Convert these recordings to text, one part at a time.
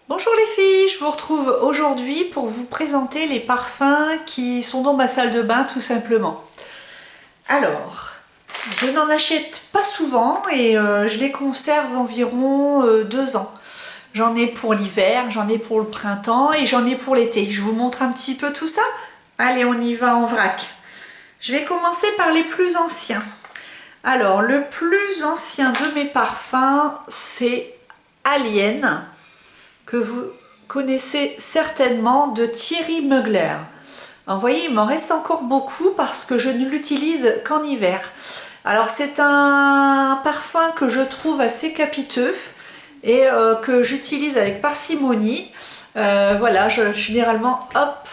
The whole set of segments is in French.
Bonjour les filles, je vous retrouve aujourd'hui pour vous présenter les parfums qui sont dans ma salle de bain tout simplement. Alors, je n'en achète pas souvent et je les conserve environ 2 ans. J'en ai pour l'hiver, j'en ai pour le printemps et j'en ai pour l'été. Je vous montre un petit peu tout ça. Allez, on y va en vrac. Je vais commencer par les plus anciens. Alors, le plus ancien de mes parfums, c'est Alien, que vous connaissez certainement, de Thierry Mugler. Alors, vous voyez, il m'en reste encore beaucoup parce que je ne l'utilise qu'en hiver. Alors c'est un parfum que je trouve assez capiteux et que j'utilise avec parcimonie. Voilà, généralement, hop,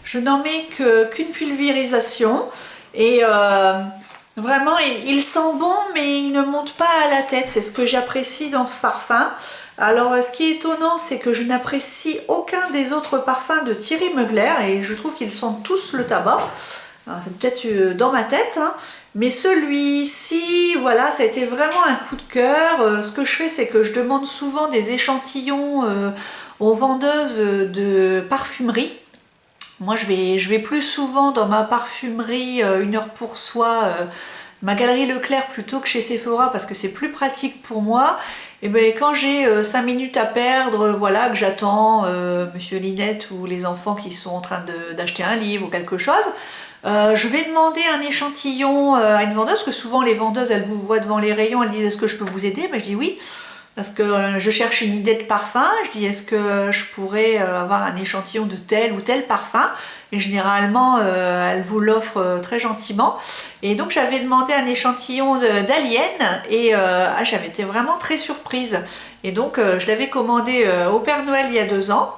je n'en mets qu'une pulvérisation et vraiment, il sent bon, mais il ne monte pas à la tête. C'est ce que j'apprécie dans ce parfum. Alors, ce qui est étonnant, c'est que je n'apprécie aucun des autres parfums de Thierry Mugler et je trouve qu'ils sentent tous le tabac. C'est peut-être dans ma tête, hein. Mais celui-ci, voilà, ça a été vraiment un coup de cœur. Ce que je fais, c'est que je demande souvent des échantillons aux vendeuses de parfumerie. Moi, je vais plus souvent dans ma parfumerie Une heure pour soi, ma galerie Leclerc, plutôt que chez Sephora parce que c'est plus pratique pour moi. Et bien, quand j'ai 5 minutes à perdre, voilà, que j'attends Monsieur Linette ou les enfants qui sont en train d'acheter un livre ou quelque chose, je vais demander un échantillon à une vendeuse, parce que souvent les vendeuses, elles vous voient devant les rayons, elles disent est-ce que je peux vous aider? Ben, je dis oui. Parce que je cherche une idée de parfum, je dis est-ce que je pourrais avoir un échantillon de tel ou tel parfum, et généralement elle vous l'offre très gentiment. Et donc j'avais demandé un échantillon d'Alien et j'avais été vraiment très surprise. Et donc je l'avais commandé au Père Noël il y a 2 ans.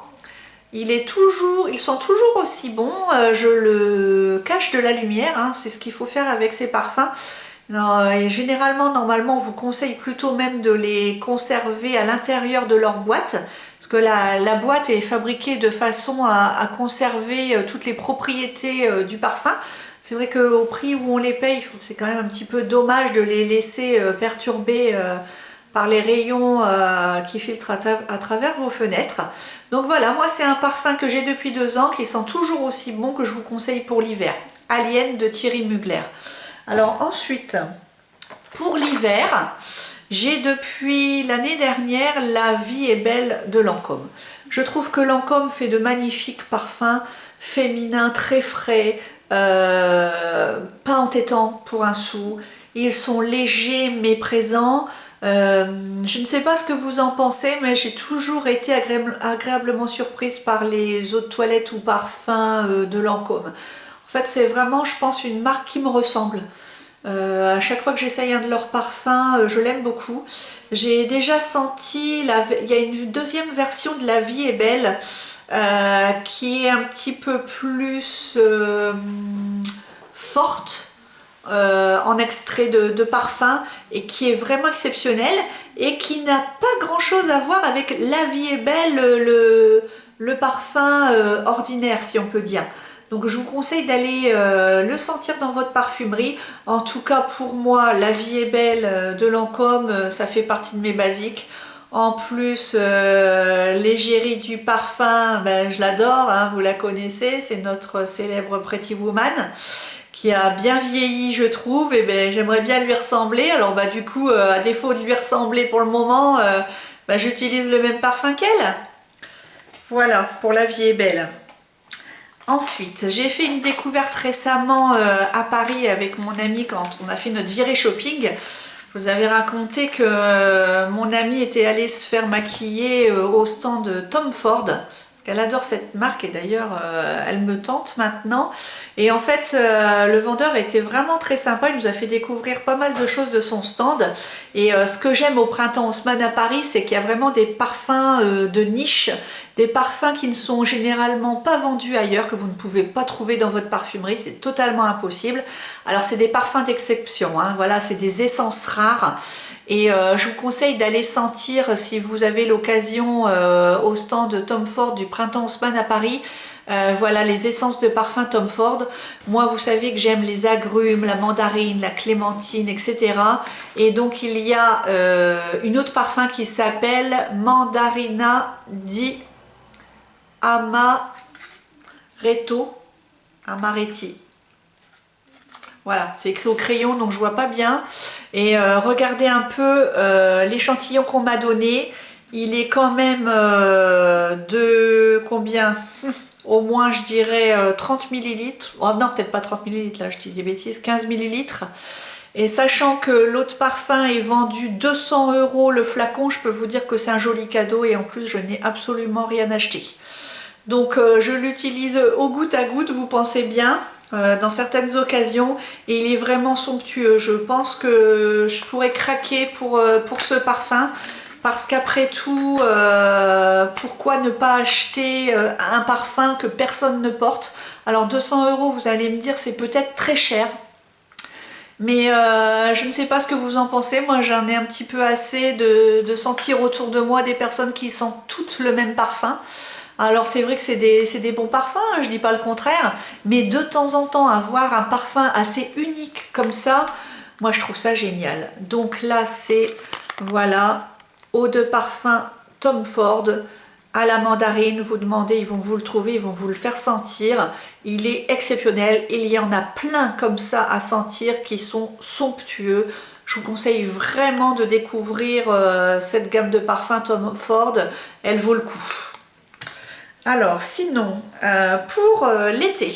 Ils sont toujours aussi bons, je le cache de la lumière, hein, c'est ce qu'il faut faire avec ces parfums. Non, et généralement, normalement, on vous conseille plutôt même de les conserver à l'intérieur de leur boîte, parce que la boîte est fabriquée de façon à conserver toutes les propriétés du parfum. C'est vrai qu'au prix où on les paye, c'est quand même un petit peu dommage de les laisser perturber par les rayons qui filtrent à travers vos fenêtres. Donc voilà, moi c'est un parfum que j'ai depuis 2 ans qui sent toujours aussi bon, que je vous conseille pour l'hiver. Alien de Thierry Mugler. Alors ensuite, pour l'hiver, j'ai depuis l'année dernière La Vie est belle de Lancôme. Je trouve que Lancôme fait de magnifiques parfums féminins très frais, pas entêtants pour un sou. Ils sont légers mais présents. Je ne sais pas ce que vous en pensez, mais j'ai toujours été agréablement surprise par les eaux de toilette ou parfums de Lancôme. En fait, c'est vraiment, je pense, une marque qui me ressemble. À chaque fois que j'essaye un de leurs parfums, je l'aime beaucoup. J'ai déjà senti, il y a une deuxième version de La Vie est belle qui est un petit peu plus forte en extrait de parfum et qui est vraiment exceptionnelle et qui n'a pas grand chose à voir avec La Vie est belle, le parfum ordinaire si on peut dire. Donc je vous conseille d'aller le sentir dans votre parfumerie. En tout cas pour moi, La Vie est belle de Lancôme, ça fait partie de mes basiques. En plus, l'égérie du parfum, ben, je l'adore, hein, vous la connaissez, c'est notre célèbre Pretty Woman qui a bien vieilli je trouve, et ben, j'aimerais bien lui ressembler. Alors bah, du coup, à défaut de lui ressembler pour le moment, bah, j'utilise le même parfum qu'elle. Voilà, pour La Vie est belle. Ensuite, j'ai fait une découverte récemment à Paris avec mon ami quand on a fait notre virée shopping. Je vous avais raconté que mon amie était allée se faire maquiller au stand de Tom Ford. Parce qu'elle adore cette marque et d'ailleurs elle me tente maintenant. Et en fait, le vendeur était vraiment très sympa. Il nous a fait découvrir pas mal de choses de son stand. Et ce que j'aime au printemps Haussmann à Paris, c'est qu'il y a vraiment des parfums de niche, des parfums qui ne sont généralement pas vendus ailleurs, que vous ne pouvez pas trouver dans votre parfumerie, c'est totalement impossible. Alors c'est des parfums d'exception, hein, voilà, c'est des essences rares. Et je vous conseille d'aller sentir, si vous avez l'occasion, au stand Tom Ford du Printemps Haussmann à Paris. Voilà les essences de parfum Tom Ford. Moi, vous savez que j'aime les agrumes, la mandarine, la clémentine, etc. Et donc il y a une autre parfum qui s'appelle Mandarina di Amaretti. Voilà, c'est écrit au crayon, donc je vois pas bien. Et regardez un peu l'échantillon qu'on m'a donné. Il est quand même de combien? Au moins, je dirais 30 millilitres. Oh non, peut-être pas 30 millilitres, là, je dis des bêtises. 15 millilitres. Et sachant que l'autre parfum est vendu 200 € le flacon, je peux vous dire que c'est un joli cadeau. Et en plus, je n'ai absolument rien acheté. Donc, je l'utilise au goutte à goutte, vous pensez bien, dans certaines occasions. Et il est vraiment somptueux. Je pense que je pourrais craquer pour ce parfum. Parce qu'après tout, pourquoi ne pas acheter un parfum que personne ne porte? Alors 200 €, vous allez me dire, c'est peut-être très cher. Mais je ne sais pas ce que vous en pensez. Moi, j'en ai un petit peu assez de sentir autour de moi des personnes qui sentent toutes le même parfum. Alors c'est vrai que c'est des bons parfums, hein, je dis pas le contraire. Mais de temps en temps, avoir un parfum assez unique comme ça, moi je trouve ça génial. Donc là, c'est, voilà, eau de parfum Tom Ford à la mandarine. Vous demandez, ils vont vous le trouver, ils vont vous le faire sentir. Il est exceptionnel. Il y en a plein comme ça à sentir qui sont somptueux. Je vous conseille vraiment de découvrir cette gamme de parfums Tom Ford. Elle vaut le coup. Alors sinon, pour l'été,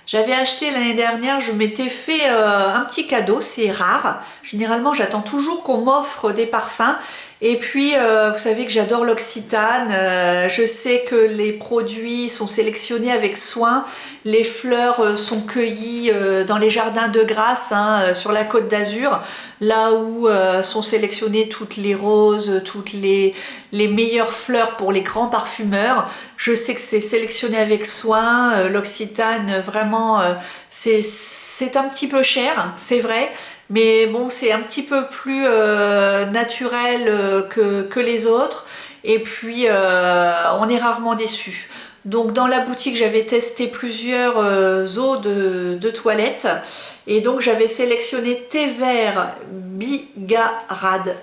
j'avais acheté l'année dernière, je m'étais fait un petit cadeau, c'est rare. Généralement, j'attends toujours qu'on m'offre des parfums. Et puis, vous savez que j'adore l'Occitane. Je sais que les produits sont sélectionnés avec soin. Les fleurs sont cueillies dans les jardins de Grasse, hein, sur la Côte d'Azur, là où sont sélectionnées toutes les roses, toutes les meilleures fleurs pour les grands parfumeurs. Je sais que c'est sélectionné avec soin. L'Occitane, vraiment, c'est un petit peu cher, c'est vrai. Mais bon, c'est un petit peu plus naturel que les autres. Et puis, on est rarement déçu. Donc, dans la boutique, j'avais testé plusieurs eaux de toilette. Et donc, j'avais sélectionné thé vert Bigarade.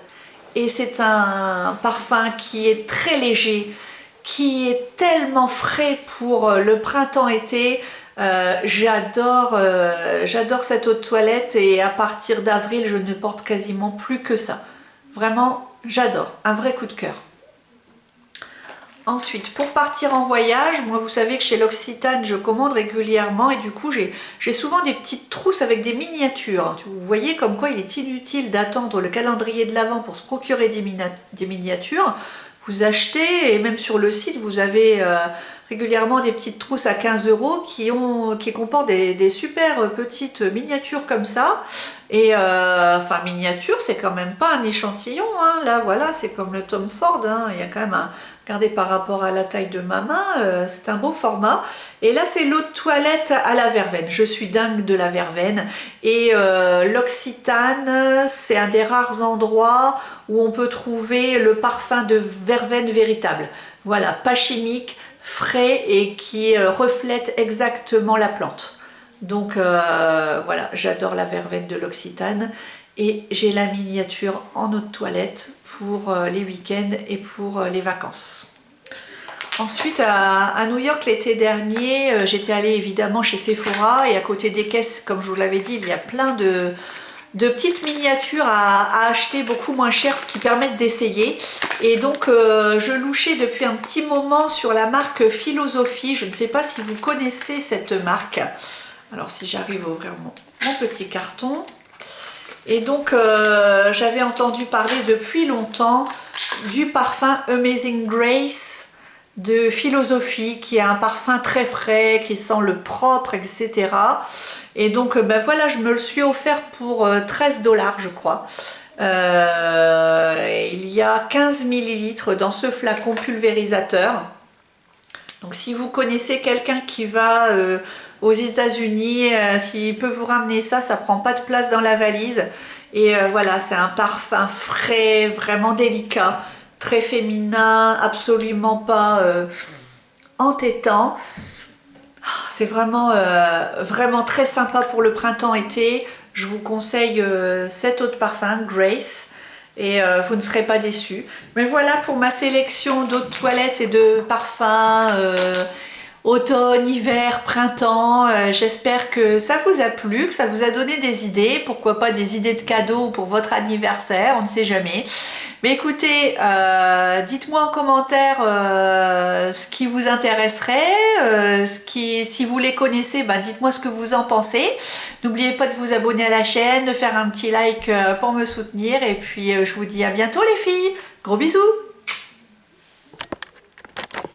Et c'est un parfum qui est très léger, qui est tellement frais pour le printemps-été. J'adore cette eau de toilette et à partir d'avril, je ne porte quasiment plus que ça. Vraiment, j'adore. Un vrai coup de cœur. Ensuite, pour partir en voyage, moi vous savez que chez l'Occitane, je commande régulièrement et du coup j'ai souvent des petites trousses avec des miniatures. Vous voyez comme quoi il est inutile d'attendre le calendrier de l'Avent pour se procurer des miniatures. Vous achetez et même sur le site, vous avez régulièrement des petites trousses à 15 € qui comportent des super petites miniatures comme ça. Et enfin, miniature, c'est quand même pas un échantillon, hein. Là, voilà, c'est comme le Tom Ford, hein. Il y a quand même un... Regardez par rapport à la taille de ma main, c'est un beau format. Et là, c'est l'eau de toilette à la verveine. Je suis dingue de la verveine. Et l'Occitane, c'est un des rares endroits où on peut trouver le parfum de verveine véritable. Voilà, pas chimique, frais et qui reflète exactement la plante. Donc voilà, j'adore la verveine de l'Occitane. Et j'ai la miniature en eau de toilette pour les week-ends et pour les vacances. Ensuite, à New York l'été dernier, j'étais allée évidemment chez Sephora et à côté des caisses, comme je vous l'avais dit, il y a plein de petites miniatures à acheter beaucoup moins cher qui permettent d'essayer. Et donc, je louchais depuis un petit moment sur la marque Philosophie. Je ne sais pas si vous connaissez cette marque. Alors, si j'arrive à ouvrir mon petit carton... Et donc, j'avais entendu parler depuis longtemps du parfum Amazing Grace de Philosophie, qui est un parfum très frais, qui sent le propre, etc. Et donc, ben voilà, je me le suis offert pour 13 $, je crois. Il y a 15 millilitres dans ce flacon pulvérisateur. Donc, si vous connaissez quelqu'un qui va... aux États-Unis, s'il peut vous ramener ça, ça prend pas de place dans la valise Et voilà, c'est un parfum frais, vraiment délicat, très féminin, absolument pas entêtant. C'est vraiment, vraiment très sympa pour le printemps-été. Je vous conseille cet eau de parfum, Grace, et vous ne serez pas déçus. Mais voilà pour ma sélection d'eau de toilette et de parfums automne, hiver, printemps. J'espère que ça vous a plu, que ça vous a donné des idées. Pourquoi pas des idées de cadeaux pour votre anniversaire, on ne sait jamais. Mais écoutez, dites-moi en commentaire ce qui vous intéresserait, si vous les connaissez, ben dites-moi ce que vous en pensez. N'oubliez pas de vous abonner à la chaîne, de faire un petit like pour me soutenir. Et puis je vous dis à bientôt les filles. Gros bisous!